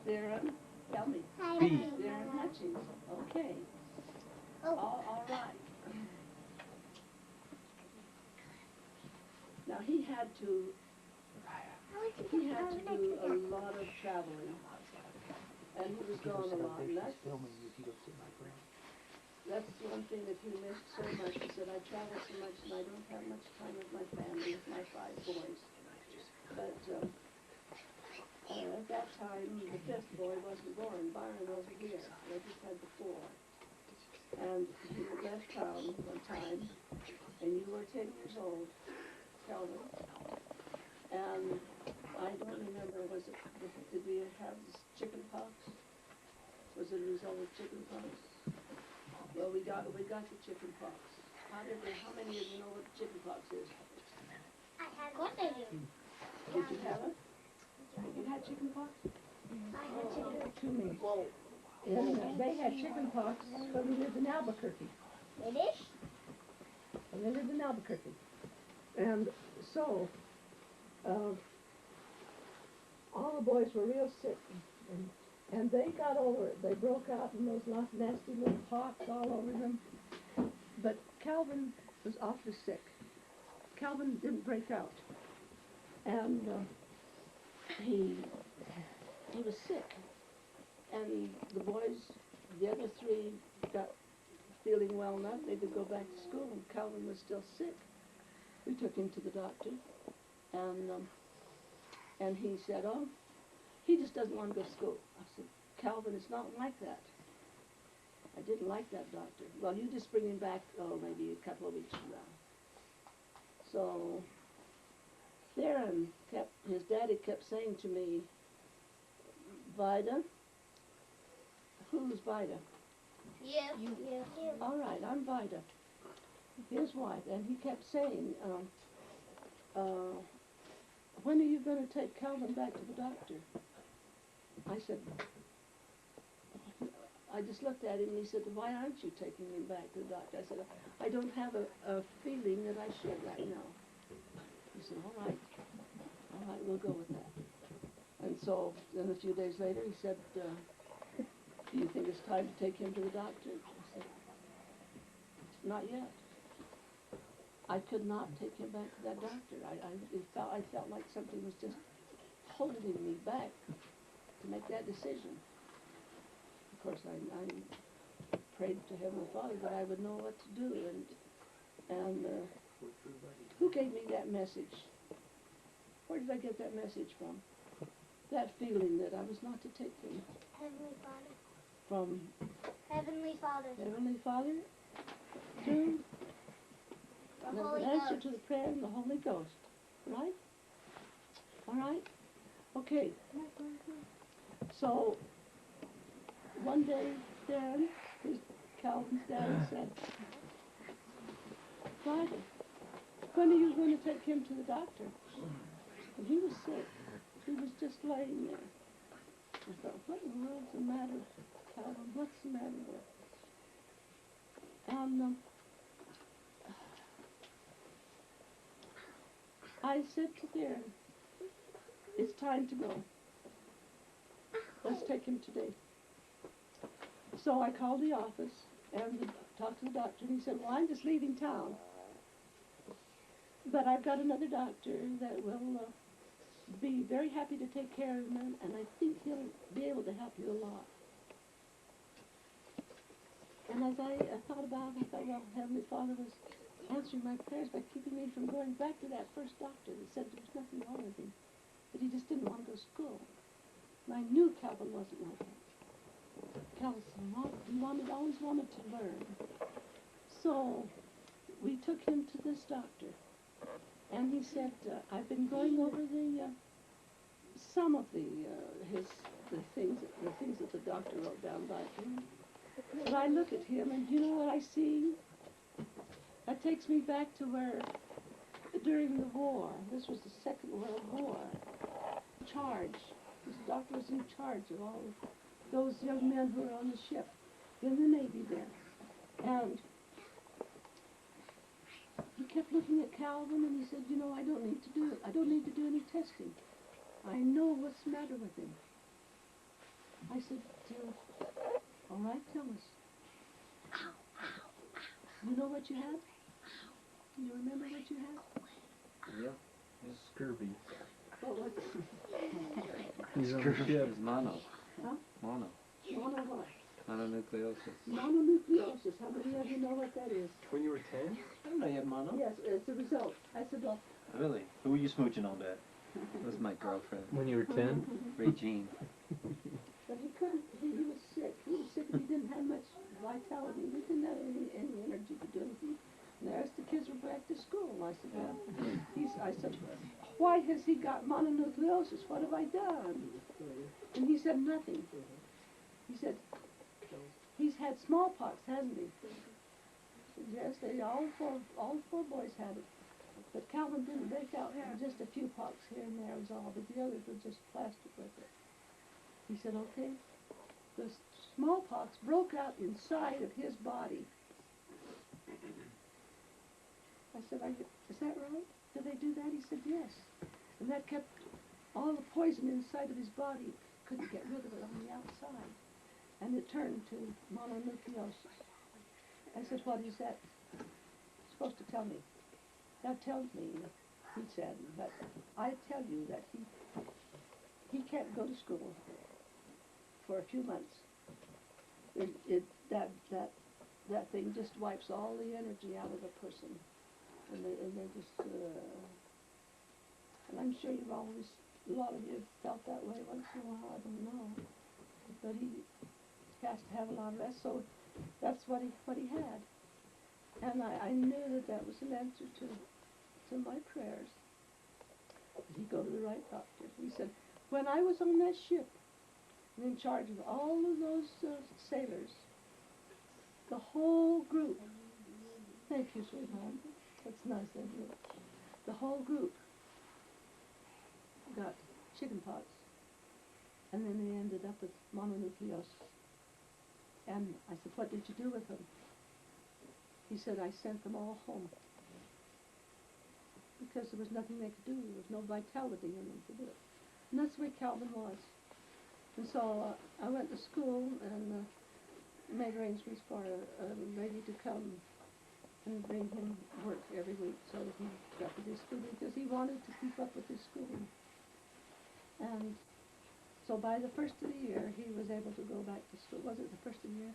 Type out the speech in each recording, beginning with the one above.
Darren, tell me. B. Darren Hutchings. Okay. Oh. All right. Now he had to do a lot of traveling, and he was gone a lot. And that's one thing that he missed so much. He said, I travel so much and I don't have much time with my family, with my 5 boys. But at that time, the 5th boy wasn't born. Byron wasn't here. They just had the 4. And he left town one time, and you were 10 years old, Calvin. And I don't remember, did we have this chicken pox? Was it a result of chicken pox? Well, we got the chicken pox. How many of you know what chicken pox is? Of course I do. Did you have it? You had chicken pox? I had chicken. To me. Whoa. And they had chicken pox when we lived in Albuquerque. It is? When they lived in Albuquerque. And so, all the boys were real sick. And they got over it. They broke out in those nasty little pox all over them. But Calvin was awfully sick. Calvin didn't break out. And he was sick. And the boys, the other 3 got feeling well enough. They could go back to school, and Calvin was still sick. We took him to the doctor, and he said, oh, he just doesn't want to go to school. I said, Calvin, it's not like that. I didn't like that doctor. Well, you just bring him back, maybe a couple of weeks from now. So Darren his daddy kept saying to me, Vida, who's Vida? You. All right, I'm Vida, his wife. And he kept saying, when are you going to take Calvin back to the doctor? I said, I just looked at him and he said, why aren't you taking him back to the doctor? I said, I don't have a feeling that I should right now. He said, all right, we'll go with that. And so then a few days later he said, do you think it's time to take him to the doctor? I said, not yet. I could not take him back to that doctor. I felt like something was just holding me back to make that decision. Of course, I prayed to Heavenly Father that I would know what to do, and who gave me that message? Where did I get that message from? That feeling that I was not to take him. Heavenly Father. From Heavenly Father. Heavenly Father to The Holy answer Ghost. to the prayer and the Holy Ghost. Right? All right? Okay. So one day, Darren, Calvin's daddy said, Friday, when are you going to take him to the doctor? And he was sick. He was just laying there. I thought, what in the world's the matter, Calvin? What's the matter with? And I said to Darren, it's time to go. Let's take him today. So I called the office and talked to the doctor, and he said, well, I'm just leaving town. But I've got another doctor that will be very happy to take care of him, and I think he'll be able to help you a lot. And as I thought about it, I thought, well, Heavenly Father was answering my prayers by keeping me from going back to that first doctor that said there was nothing wrong with him, but he just didn't want to go to school. And I knew Calvin wasn't like that. Calvin always wanted to learn. So we took him to this doctor, and he said, I've been going over some of the things that the doctor wrote down by him. But I look at him, and you know what I see? That takes me back to where, during the war, this was the Second World War, this doctor was in charge of all of those young men who were on the ship, in the Navy then. And he kept looking at Calvin, and he said, you know, I don't need to do it. I don't need to do any testing. I know what's the matter with him. I said, all right, tell us. You know what you had? Do you remember what you had? Yeah. It's scurvy. What was it? Scurvy is mono. Huh? Mono. Mono what? Mononucleosis. Mononucleosis. How many of you know what that is? When you were 10? I don't know you have mono. Yes, it's a result. I said, well, Really? Who were you smooching on that? That was my girlfriend, When you were 10? Regine. but he couldn't, he was sick. He was sick and he didn't have much vitality. He didn't have any energy to do anything. And as the kids were back to school, I said, well, I said, why has he got mononucleosis? What have I done? And he said, nothing. He said, he's had smallpox, hasn't he? I said, yes, all four boys had it. But Calvin didn't break out, just a few pox here and there was all, but the others were just plastered with it. He said, okay, the smallpox broke out inside of his body. I said, is that right? Did they do that? He said, yes. And that kept all the poison inside of his body, couldn't get rid of it on the outside. And it turned to mononucleosis. I said, what is that supposed to tell me? That tells me, he said, but I tell you that he can't go to school for a few months. That thing just wipes all the energy out of a person, and they just. And I'm sure you've always, a lot of you have felt that way once in a while. I don't know, but he has to have a lot of rest, so that's what he had. And I knew that was an answer to my prayers. He'd go to the right doctor. He said, when I was on that ship and in charge of all of those sailors, the whole group, thank you, sweetheart, that's nice of you, the whole group got chickenpox, and then they ended up with mononucleosis. And I said, what did you do with them? He said, I sent them all home. Because there was nothing they could do. There was no vitality in them to do it. And that's the way Calvin was. And so I went to school and made arrangements for a lady to come and bring him work every week so that he got to do schooling, because he wanted to keep up with his schooling. And so by the first of the year, he was able to go back to school. Was it the first of the year?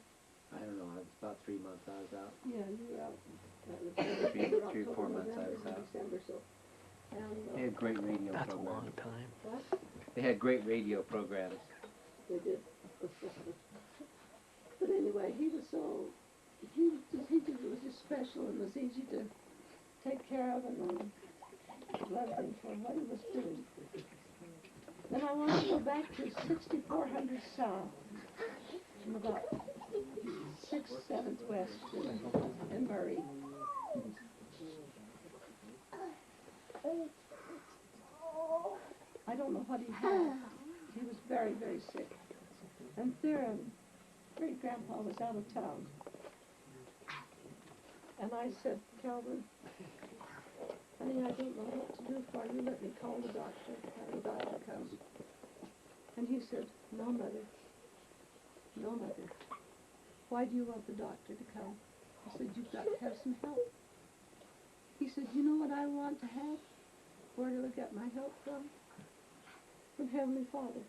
I don't know, it was about 3 months I was out. Yeah, you were out. Three or 4 months I was out. December, so. And, They had great radio That's a programs. long time. what? They had great radio programs. They did. But anyway, he was just special and was easy to take care of, and loved him for what he was doing. Then I want to go back to 6400 South, from about 6th, 7th West in Murray. I don't know what he had. He was very, very sick. And their great-grandpa was out of town. And I said, Calvin, honey, I don't know what to do for you. Let me call the doctor. Have the doctor come. And he said, no, Mother. No, Mother. Why do you want the doctor to come? I said, you've got to have some help. He said, you know what I want to have? Where do I get my help from? From Heavenly Father.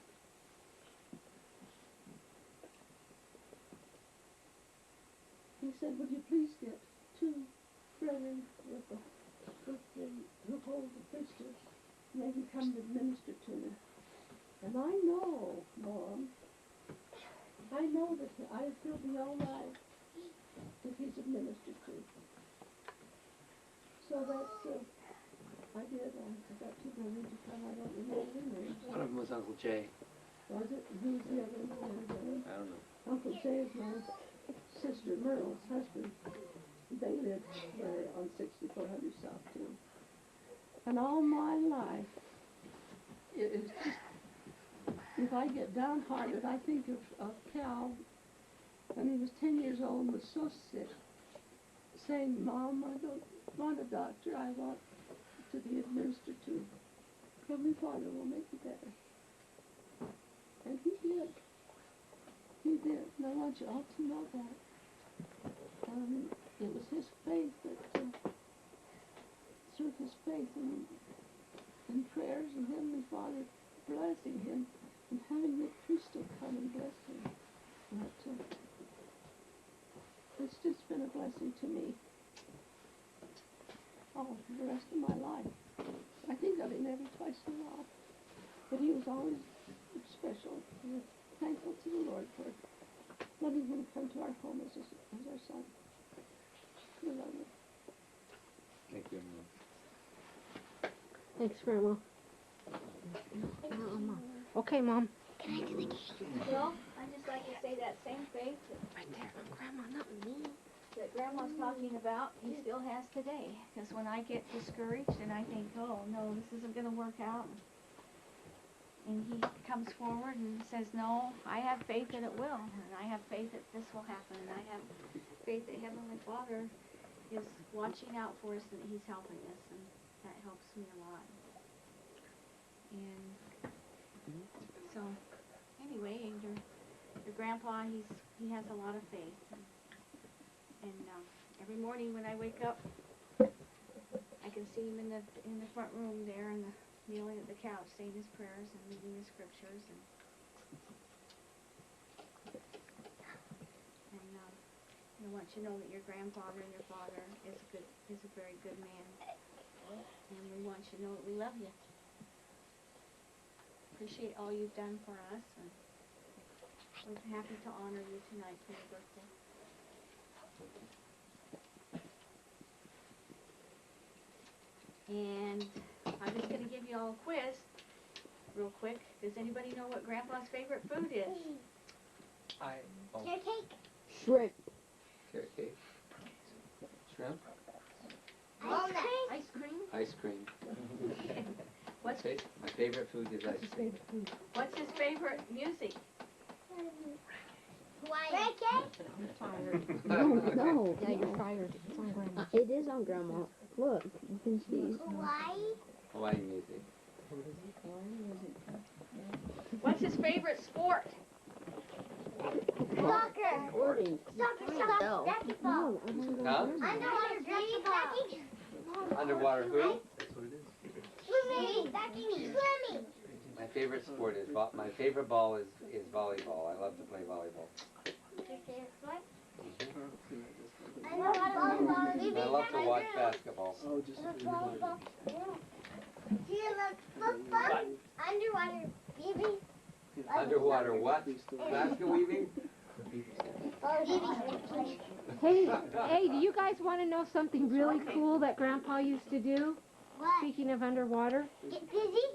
He said, would you please get 2 brethren who hold the priesthood, and they can come and minister to me. And I know, Mom, I know that he'll be all right if he's administered to. So that's, I did. I got 2 brethren to come. I don't remember their names. One of them was Uncle Jay. Was it? Who's the other one? I don't know. Uncle Jay is my sister Merle's husband. They lived there on 6400 South too. And all my life, it was just, if I get downhearted, I think of Cal when he was 10 years old and was so sick, saying, Mom, I don't want a doctor, I want to be administered to. Heavenly Father will make you better. And he did. want you all to know that. It was his faith that, through his faith and prayers and Heavenly Father blessing him and having the priesthood come and bless him. But it's just been a blessing to me. Oh, for the rest of my life. I think of him every twice in a while. But he was always special. We're thankful to the Lord for letting him come to our home as our son. We love him. Thank you, Mom. Thanks, Grandma. Okay, Mom. Well, I'd just like to say that same faith Right there. Grandma, not me. that Grandma's talking about, he still has today. Because when I get discouraged and I think, oh, no, this isn't going to work out, and he comes forward and says, no, I have faith that it will, and I have faith that this will happen, and I have faith that Heavenly Father is watching out for us and that he's helping us, and that helps me a lot. And so, anyway, your grandpa, he has a lot of faith. And every morning when I wake up, I can see him in the front room there, and kneeling at the couch, saying his prayers and reading his scriptures. And I want you to know that your grandfather and your father is a very good man. And we want you to know that we love you. Appreciate all you've done for us, and we're happy to honor you tonight for your birthday. And I'm just going to give you all a quiz real quick. Does anybody know what Grandpa's favorite food is? Carrot cake. Shrimp. Carrot cake. Shrimp. Ice cream. Ice cream? Ice cream. What's My favorite food is ice cream. What's his favorite music? Hawaiian. Reggae. No. Yeah, you're fired. It's on Grandma. It is on Grandma. Look, you can see. Hawaii. Hawaiian music. What's his favorite sport? Soccer. Sporting. Soccer. Basketball. Huh? Underwater basketball. Underwater who? Swimming. Swimming. My favorite sport is my favorite ball is volleyball. I love to play volleyball. Your favorite sport? And I love to watch basketball. Volleyball. Do you love football? Underwater baby. Underwater what? Basket weaving? Hey, do you guys want to know something really cool that Grandpa used to do? What? Speaking of underwater? Get busy?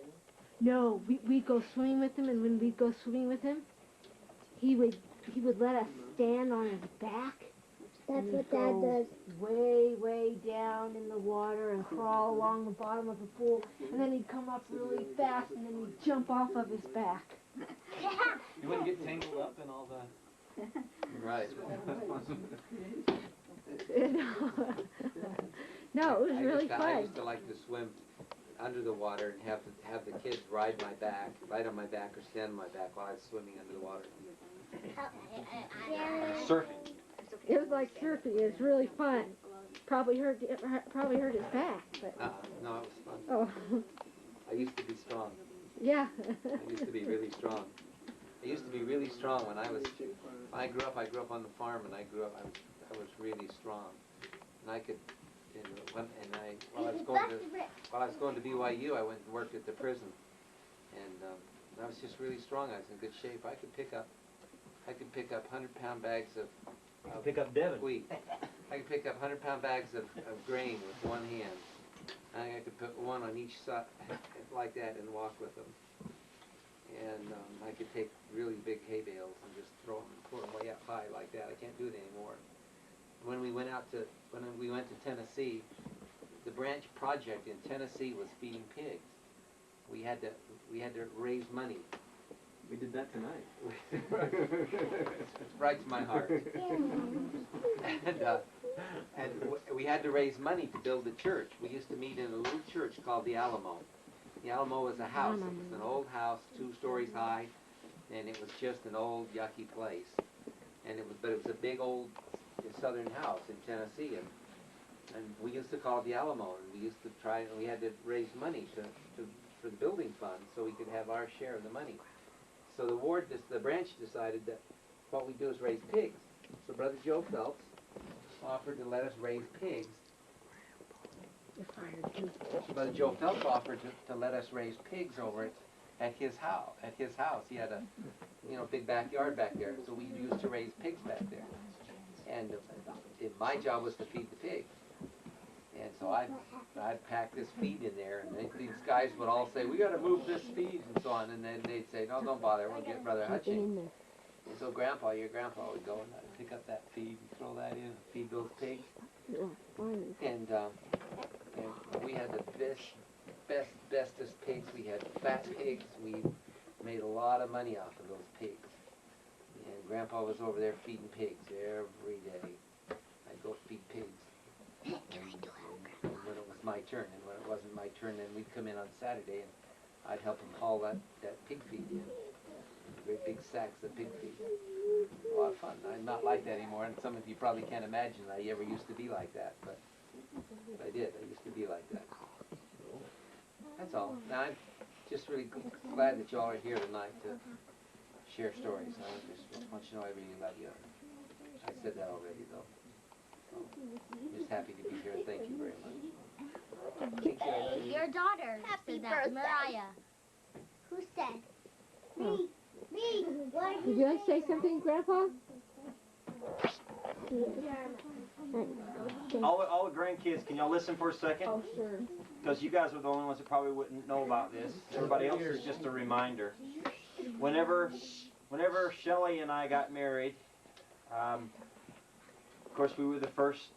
No, we'd go swimming with him, and when we'd go swimming with him, he would let us stand on his back. That's and what he'd Dad go does. way down in the water and crawl along the bottom of the pool, and then he'd come up really fast, and then he'd jump off of his back. You wouldn't get tangled up in all the... Right. No, it was really I fun. used to like to swim under the water and have the kids ride on my back or stand on my back while I was swimming under the water. Surfing. It was like surfing. It was really fun. Probably hurt his back, but No, it was fun. oh, I used to be strong. yeah. I used to be really strong. I used to be really strong when I grew up on the farm, and I was really strong. And I could, while I was going to BYU, I went and worked at the prison. And I was just really strong. I was in good shape. I could pick up 100-pound bags of I'll pick up Devin. wheat. I could pick up 100-pound bags of grain with one hand. And I could put one on each side like that and walk with them. And I could take really big hay bales and just throw them and pull them way up high like that. I can't do it anymore. When we went to Tennessee, the branch project in Tennessee was feeding pigs. We had to raise money. We did that tonight. It's right to my heart. And we had to raise money to build the church. We used to meet in a little church called the Alamo. The Alamo was a house. It was an old house, 2 stories high, and it was just an old yucky place. and but it was a big old southern house in Tennessee, and we used to call it the Alamo, and we used to try, and we had to raise money for the building fund so we could have our share of the money. So the branch decided that what we do is raise pigs. So Brother Joe Phelps offered to let us raise pigs. So Brother Joe Phelps offered to let us raise pigs over at his house. He had a big backyard back there, so we used to raise pigs back there. And my job was to feed the pigs. And so I'd pack this feed in there, and these guys would all say, "We got to move this feed," and so on. And then they'd say, "No, don't bother. We'll get Brother Hutchings." And so your grandpa would go and I'd pick up that feed and throw that in and feed those pigs. And we had the bestest pigs. We had fat pigs. We made a lot of money off of those pigs. And Grandpa was over there feeding pigs every day. I'd go feed pigs. And when it was my turn, and when it wasn't my turn, then we'd come in on Saturday and I'd help him haul that pig feed in. Great big sacks of pig feed. A lot of fun. I'm not like that anymore, and some of you probably can't imagine I ever used to be like that, but I did. I used to be like that. That's all. Now, I'm just really glad that y'all are here tonight to share stories. I just want you to know I really love you. I said that already, though. So, I'm just happy to be here, and thank you very much. Thank you. Your daughter Happy said that, birthday. Mariah. Who said? Me. Me. What Would you like to say something, Grandpa? All the grandkids, can y'all listen for a second? Oh, sure. Because you guys are the only ones that probably wouldn't know about this. Everybody else is just a reminder. Whenever Shelley and I got married, of course we were the first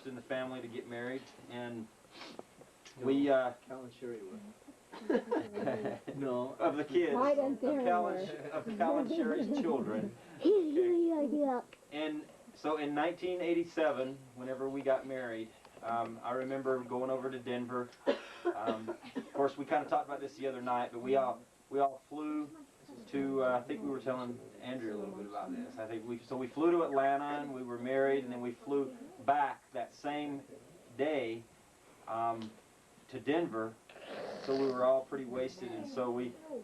in the family to get married, and we Cal and Sherry were. No. of the kids, Right up there of Cal and Sherry's children. And so in 1987, whenever we got married, I remember going over to Denver. Of course, we kind of talked about this the other night, but we all flew to. I think we were telling Andrew a little bit about this. I think we flew to Atlanta and we were married, and then we flew back that same day to Denver. So we were all pretty wasted, and so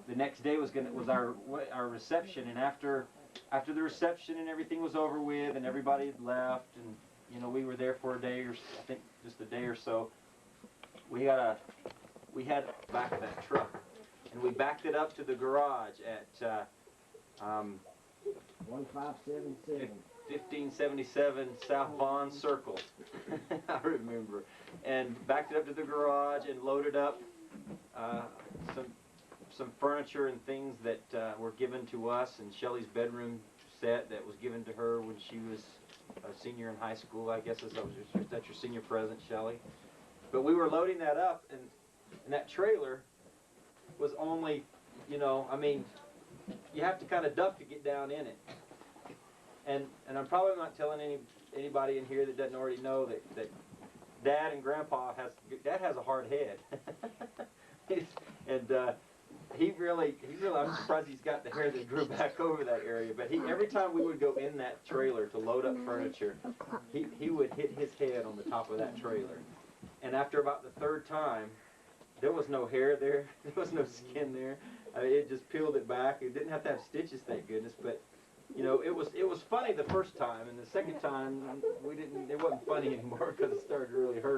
the next day was our reception, and after the reception and everything was over with and everybody had left, and we were there for a day, or I think just a day or so, we had back that truck, and we backed it up to the garage at 1577. 1577 South Vaughn Circle. I remember. And backed it up to the garage and loaded up some furniture and things that were given to us, and Shelley's bedroom set that was given to her when she was a senior in high school, I guess that's your senior present, Shelley. But we were loading that up, and that trailer was only, I mean, you have to kind of duck to get down in it. And I'm probably not telling anybody in here that doesn't already know that Dad and Grandpa Dad has a hard head. He really, I'm surprised he's got the hair that grew back over that area, but every time we would go in that trailer to load up furniture, he would hit his head on the top of that trailer. And after about the third time, there was no hair there, there was no skin there. It just peeled it back. It didn't have to have stitches, thank goodness, but it was funny the first time, and the second time it wasn't funny anymore because it started to really hurt.